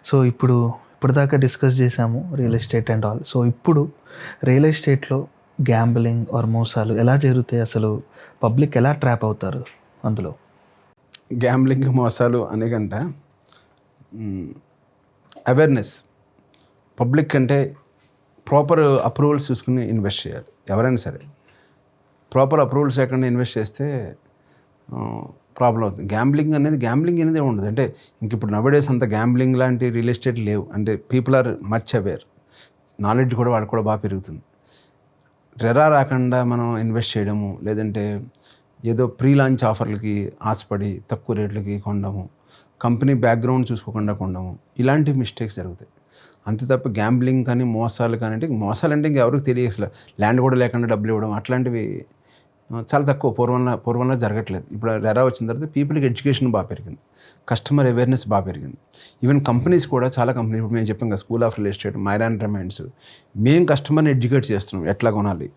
So ఇప్పటిదాకా discuss చేసాము real estate and all. So ఇప్పుడు రియల్ ఎస్టేట్‌లో గ్యాంబ్లింగ్ ఆర్ మోసాలు ఎలా జరుగుతాయి? అసలు పబ్లిక్ ఎలా ట్రాప్ అవుతారు అందులో? గ్యాంబ్లింగ్ మోసాలు అనే కంట అవేర్నెస్ పబ్లిక్ అంటే ప్రాపర్ అప్రూవల్స్ చూసుకుని ఇన్వెస్ట్ చేయాలి. ఎవరైనా సరే ప్రాపర్ అప్రూవల్స్ లేకుండా ఇన్వెస్ట్ చేస్తే ప్రాబ్లం అవుతుంది. గ్యాంబ్లింగ్ అనేది ఉండదు. అంటే ఇంక ఇప్పుడు నవడేస్ అంత గ్యాంబ్లింగ్ లాంటి రియల్ ఎస్టేట్ లేవు. అంటే people are much aware, knowledge కూడా వాళ్ళకి కూడా బాగా పెరుగుతుంది. రెరా రాకుండా మనం ఇన్వెస్ట్ చేయడము, లేదంటే ఏదో ప్రీ లాంచ్ ఆఫర్లకి ఆశపడి తక్కువ రేట్లకి కొనడము, కంపెనీ బ్యాక్గ్రౌండ్ చూసుకోకుండా కొనడము, ఇలాంటి మిస్టేక్స్ జరుగుతాయి. అంతే తప్ప గ్యాంబ్లింగ్ కానీ మోసాలు కానీ అంటే మోసాలు ఇంక ఎవరికి తెలియదు. అసలు ల్యాండ్ కూడా లేకుండా డబ్బులు ఇవ్వడం అట్లాంటివి చాలా తక్కువ. పూర్వంలో జరగట్లేదు. ఇప్పుడు రెరా వచ్చిన తర్వాత పీపుల్కి ఎడ్యుకేషన్ బాగా పెరిగింది, కస్టమర్ అవేర్నెస్ బాగా పెరిగింది. ఈవెన్ కంపెనీస్ కూడా చాలా కంపెనీస్ ఇప్పుడు మేము చెప్పాం కదా, school of real estate, మైరాన్ reminds, మేము కస్టమర్ని ఎడ్యుకేట్ చేస్తున్నాం ఎట్లా కొనాలి,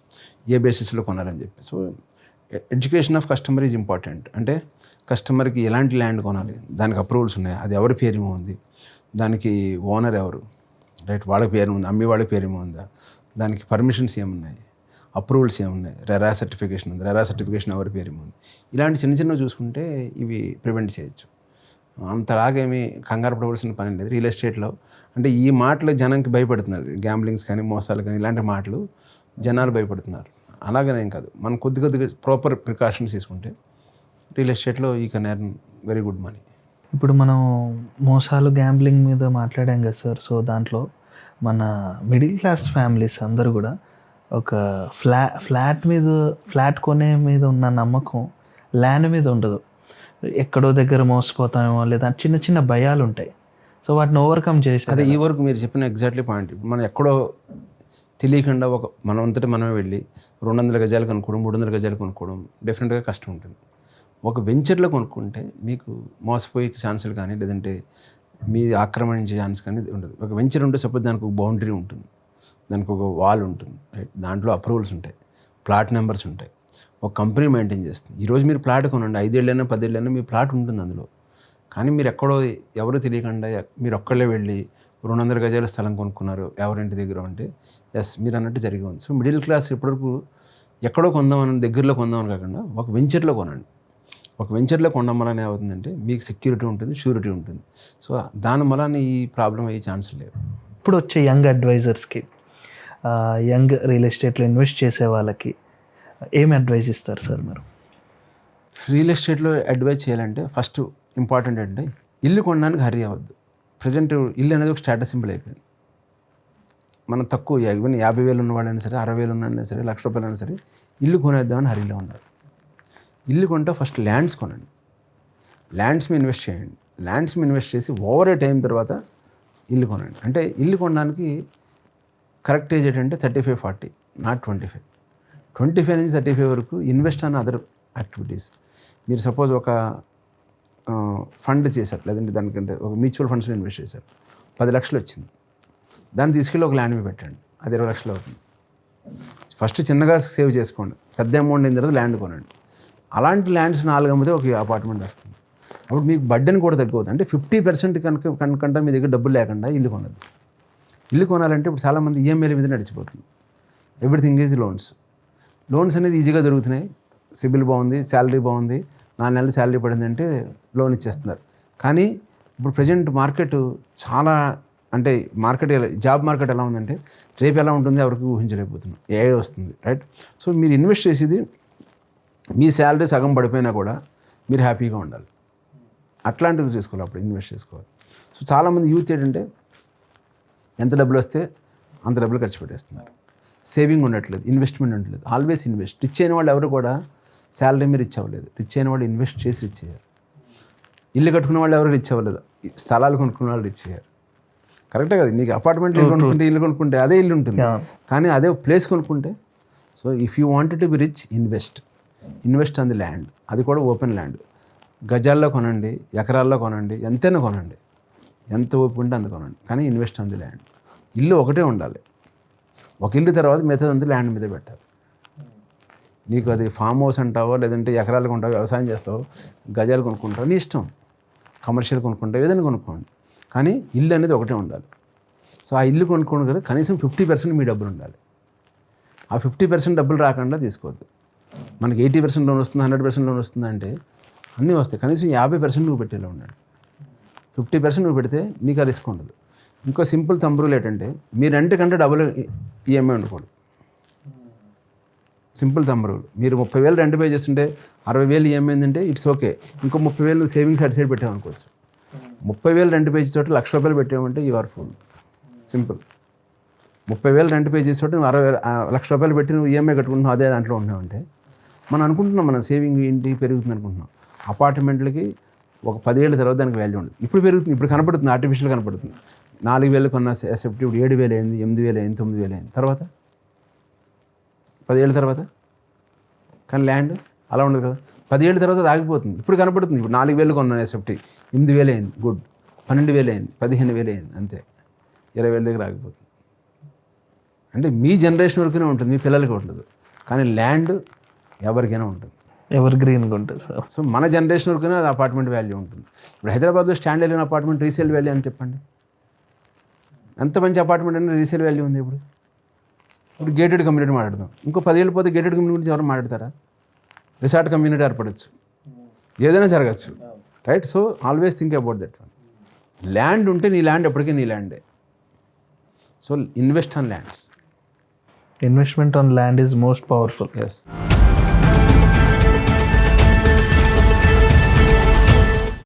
ఏ బేసిస్లో కొనాలని చెప్పి. So education of customer is important. అంటే కస్టమర్కి ఎలాంటి ల్యాండ్ కొనాలి, దానికి అప్రూవల్స్ ఉన్నాయి, అది ఎవరి పేరు ఉంది, దానికి ఓనర్ ఎవరు, రైట్, వాళ్ళ పేరు ఉంది, అమ్మి వాళ్ళ పేరు ఉందా, దానికి పర్మిషన్స్ ఏమున్నాయి, అప్రూవల్స్ ఏమున్నాయి, రెరా సర్టిఫికేషన్ ఉంది, రెరా సర్టిఫికేషన్ ఎవరి పేరు ఉంది, ఇలాంటి చిన్నవి చూసుకుంటే ఇవి ప్రివెంట్ చేయొచ్చు. అంతలాగేమీ కంగారు పడవలసిన పని లేదు రియల్ ఎస్టేట్లో. అంటే ఈ మాటలు జనానికి భయపడుతున్నారు, గ్యాంబ్లింగ్స్ కానీ మోసాలు కానీ ఇలాంటి మాటలు జనాలు భయపడుతున్నారు. అలాగనేం కాదు, మనం కొద్దిగా ప్రాపర్ ప్రికాషన్స్ తీసుకుంటే రియల్ ఎస్టేట్లో you can earn very good money. ఇప్పుడు మనం మోసాలు గ్యాంబ్లింగ్ మీద మాట్లాడాం కదా సార్. సో దాంట్లో మన మిడిల్ క్లాస్ ఫ్యామిలీస్ అందరూ కూడా ఒక ఫ్లాట్ కొనే మీద ఉన్న నమ్మకం ల్యాండ్ మీద ఉండదు. ఎక్కడో దగ్గర మోసపోతామేమో, లేదా చిన్న చిన్న భయాలు ఉంటాయి. సో వాటిని ఓవర్కమ్ చేసి అదే ఈ వరకు మీరు చెప్పిన ఎగ్జాక్ట్లీ పాయింట్. మనం ఎక్కడో తెలియకుండా మనం అంతటా మనమే వెళ్ళి 200 గజాలు కొనుక్కోవడం, 300 గజాలు కొనుక్కోవడం డెఫినెట్గా కష్టం ఉంటుంది. ఒక వెంచర్లో కొనుక్కుంటే మీకు మోసపోయే ఛాన్సులు కానీ, లేదంటే మీ ఆక్రమించే ఛాన్స్ కానీ ఉండదు. ఒక వెంచర్ ఉంటే సపోజ్ దానికి ఒక బౌండరీ ఉంటుంది, దానికి ఒక వాల్ ఉంటుంది, రైట్, దాంట్లో అప్రూవల్స్ ఉంటాయి, ప్లాట్ నెంబర్స్ ఉంటాయి, ఒక కంపెనీ మెయింటైన్ చేస్తుంది. ఈరోజు మీరు ప్లాట్ కొనండి, 5 ఏళ్ళైనా 10 ఏళ్ళైనా మీ ప్లాట్ ఉంటుంది అందులో. కానీ మీరు ఎక్కడో ఎవరు తెలియకుండా మీరు ఒక్కళ్ళే వెళ్ళి 200 గజాల స్థలం కొనుక్కున్నారు ఎవరింటి దగ్గర అంటే ఎస్ మీరు అన్నట్టు జరిగి ఉంది. సో మిడిల్ క్లాస్ ఇప్పటివరకు ఎక్కడో కొందామని, దగ్గరలో కొందామని కాకుండా ఒక వెంచర్లో కొనండి. ఒక వెంచర్లో కొనడం వలన ఏమవుతుందంటే మీకు సెక్యూరిటీ ఉంటుంది, షూరిటీ ఉంటుంది. సో దాని వలన ఈ ప్రాబ్లం అయ్యే ఛాన్స్ లేవు. ఇప్పుడు వచ్చే యంగ్ అడ్వైజర్స్కి, యంగ్ రియల్ ఎస్టేట్లో ఇన్వెస్ట్ చేసే వాళ్ళకి ఏం అడ్వైజ్ ఇస్తారు సార్ మీరు? రియల్ ఎస్టేట్లో అడ్వైజ్ చేయాలంటే ఫస్ట్ ఇంపార్టెంట్ అంటే ఇల్లు కొనడానికి హరీ అవ్వద్దు. ప్రజెంట్ ఇల్లు అనేది ఒక స్టేటస్ సింబల్ అయిపోయింది. మనం తక్కువ ఈవెన్ 50,000 ఉన్నవాళ్ళైనా సరే, 60,000 ఉన్నైనా సరే, ₹1,00,000 అయినా సరే ఇల్లు కొనేద్దామని హరీలో ఉన్నారు. ఇల్లు కొంటే ఫస్ట్ ల్యాండ్స్ కొనండి, ల్యాండ్స్ మీద ఇన్వెస్ట్ చేయండి. ల్యాండ్స్ మీద ఇన్వెస్ట్ చేసి ఓవర్ ఏ టైం తర్వాత ఇల్లు కొనండి. అంటే ఇల్లు కొనడానికి కరెక్ట్ ఏజ్ ఏంటంటే 35-40, నాట్ 25. 25 నుంచి 35 వరకు ఇన్వెస్ట్ ఆన్ అదర్ యాక్టివిటీస్. మీరు సపోజ్ ఒక ఫండ్ చేశారు, లేదంటే దానికంటే ఒక మ్యూచువల్ ఫండ్స్లో ఇన్వెస్ట్ చేశారు, 10 లక్షలు వచ్చింది, దాన్ని తీసుకెళ్ళి ఒక ల్యాండ్ మీద పెట్టండి, అది 20 లక్షలు అవుతుంది. ఫస్ట్ చిన్నగా సేవ్ చేసుకోండి, పెద్ద అమౌంట్ అయిన తర్వాత ల్యాండ్ కొనండి. అలాంటి ల్యాండ్స్ 4 అమ్మితే ఒక అపార్ట్మెంట్ వస్తుంది. అప్పుడు మీకు బడ్డెన్ కూడా తగ్గుతుంది. అంటే 50% కనుకంటే మీ దగ్గర డబ్బులు లేకుండా ఇల్లు కొనదు. ఇల్లు కొనాలంటే ఇప్పుడు చాలామంది ఈఎంఐల మీద నడిచిపోతుంది. ఎవ్రీథింగ్ ఈజ్ లోన్స్ అనేది ఈజీగా దొరుకుతున్నాయి, సిబిల్ బాగుంది, శాలరీ బాగుంది, 4 నెలలు శాలరీ పడింది అంటే లోన్ ఇచ్చేస్తున్నారు. కానీ ఇప్పుడు ప్రజెంట్ మార్కెట్ చాలా, అంటే జాబ్ మార్కెట్ ఎలా ఉందంటే రేపు ఎలా ఉంటుంది ఎవరికి ఊహించలేకపోతున్నాం. ఏఐ వస్తుంది, రైట్. సో మీరు ఇన్వెస్ట్ చేసేది మీ శాలరీ సగం పడిపోయినా కూడా మీరు హ్యాపీగా ఉండాలి. అట్లాంటివి చేసుకోవాలి, అప్పుడు ఇన్వెస్ట్ చేసుకోవాలి. సో చాలామంది యూత్ ఏంటంటే ఎంత డబ్బులు వస్తే అంత డబ్బులు ఖర్చు పెట్టేస్తున్నారు, సేవింగ్ ఉండట్లేదు, ఇన్వెస్ట్మెంట్ ఉండట్లేదు. Always invest. రిచ్ అయిన వాళ్ళు ఎవరు కూడా శాలరీ మీద రిచ్ అవ్వలేదు. రిచ్ అయిన వాళ్ళు ఇన్వెస్ట్ చేసి రిచ్ అయ్యారు. ఇల్లు కట్టుకున్న వాళ్ళు ఎవరు రిచ్ అవ్వలేదు, స్థలాలు కొనుక్కున్న వాళ్ళు రిచ్ అయ్యారు. కరెక్టే కదా, నీకు అపార్ట్మెంట్ కొనుక్కుంటే, ఇల్లు కొనుక్కుంటే అదే ఇల్లు ఉంటుంది, కానీ అదే ప్లేస్ కొనుక్కుంటే. So if you wanted to be rich, invest on the land. అది కూడా ఓపెన్ ల్యాండ్. గజాల్లో కొనండి, ఎకరాల్లో కొనండి, ఎంతైనా కొనండి, ఎంత ఓపిక ఉంటే అంత కొనండి, కానీ ఇన్వెస్ట్ ఆన్ ది ల్యాండ్. ఇల్లు ఒకటే ఉండాలి, ఒక ఇల్లు తర్వాత మిగతాదంతా ల్యాండ్ మీద పెట్టాలి. నీకు అది ఫామ్ హౌస్ అంటావో, లేదంటే ఎకరాలు కొంటావో, వ్యవసాయం చేస్తావో, గజాలు కొనుక్కుంటావో నీ ఇష్టం. కమర్షియల్ కొనుక్కుంటావు, ఏదైనా కొనుక్కోండి, కానీ ఇల్లు అనేది ఒకటే ఉండాలి. సో ఆ ఇల్లు కొనుక్కోవడం కదా కనీసం 50% మీ డబ్బులు ఉండాలి. ఆ 50% డబ్బులు రాకుండా తీసుకోవద్దు. మనకి 80% లోన్ వస్తుంది, 100% లోన్ వస్తుంది అంటే అన్నీ వస్తాయి. కనీసం 50% నువ్వు పెట్టేలా ఉండాలి. 50% నువ్వు పెడితే నీకు ఆ రిస్క్ ఉండదు. ఇంకో సింపుల్ థంబ్ రూల్ ఏంటంటే మీ రెంట్ కంటే డబుల్ ఈఎంఐ ఉండకూడదు. Simple thumb rule. మీరు 30,000 రెంట్ పే చేస్తుంటే 60,000 ఈఎంఐ ఏంటంటే ఇట్స్ ఓకే. ఇంకో 30,000 నువ్వు సేవింగ్స్ అటు సైడ్ పెట్టామనుకోవచ్చు. 30,000 రెంట్ పే చేసే చోట ₹1,00,000 పెట్టామంటే you are fool. Simple. 30,000 rent pay చేసే చోట నువ్వు ₹1,00,000 పెట్టి నువ్వు ఈఎంఐ కట్టుకుంటున్నావు, అదే దాంట్లో ఉంటున్నావు అంటే మనం అనుకుంటున్నాం మన సేవింగ్ ఏంటి పెరుగుతుంది అనుకుంటున్నాం. అపార్ట్మెంట్లకి ఒక 10 ఏళ్ళ తర్వాత దానికి వాల్యూ ఉండదు. ఇప్పుడు పెరుగుతుంది, ఇప్పుడు కనపడుతుంది, ఆర్టిఫిషియల్ కనపడుతుంది. 4,000 కొన్న ఎసెప్ట్ ఇప్పుడు 7,000 అయింది, 8,000 అయింది, 9,000 అయింది. తర్వాత 10 ఏళ్ళ తర్వాత. కానీ ల్యాండ్ అలా ఉండదు కదా. 10 ఏళ్ళ తర్వాత అది ఆగిపోతుంది. ఇప్పుడు కనపడుతుంది. ఇప్పుడు 4,000 కొన్న ఎసెప్ట్ 8,000 అయింది, గుడ్. 12,000 అయింది, 15,000 అయింది, అంతే. 20,000 దగ్గర ఆగిపోతుంది. అంటే మీ జనరేషన్ వరకునే ఉంటుంది, మీ పిల్లలకి ఉండదు. కానీ ల్యాండ్ ఎవరికైనా ఉంటుంది, ఎవర్ గ్రీన్గా ఉంటుంది సార్. సో మన జనరేషన్ వరకునే అది అపార్ట్మెంట్ వాల్యూ ఉంటుంది. ఇప్పుడు హైదరాబాద్లో స్టాండ్ వెళ్ళిన అపార్ట్మెంట్ రీసేల్ వాల్యూ అని చెప్పండి. ఎంత మంచి అపార్ట్మెంట్ అంటే రీసేల్ వాల్యూ ఉంది. ఇప్పుడు గేటెడ్ కమ్యూనిటీ మాట్లాడదాం. ఇంకో 10 ఏళ్ళు పోతే గేటెడ్ కమ్యూనిటీ గురించి ఎవరు మాట్లాడతారా? రిసార్ట్ కమ్యూనిటీ ఏర్పడచ్చు, ఏదైనా జరగచ్చు, right? So always think about that one. Land ఉంటే నీ ల్యాండ్ ఎప్పటికీ నీ ల్యాండే. So invest on lands. Investment on land is most powerful. Yes.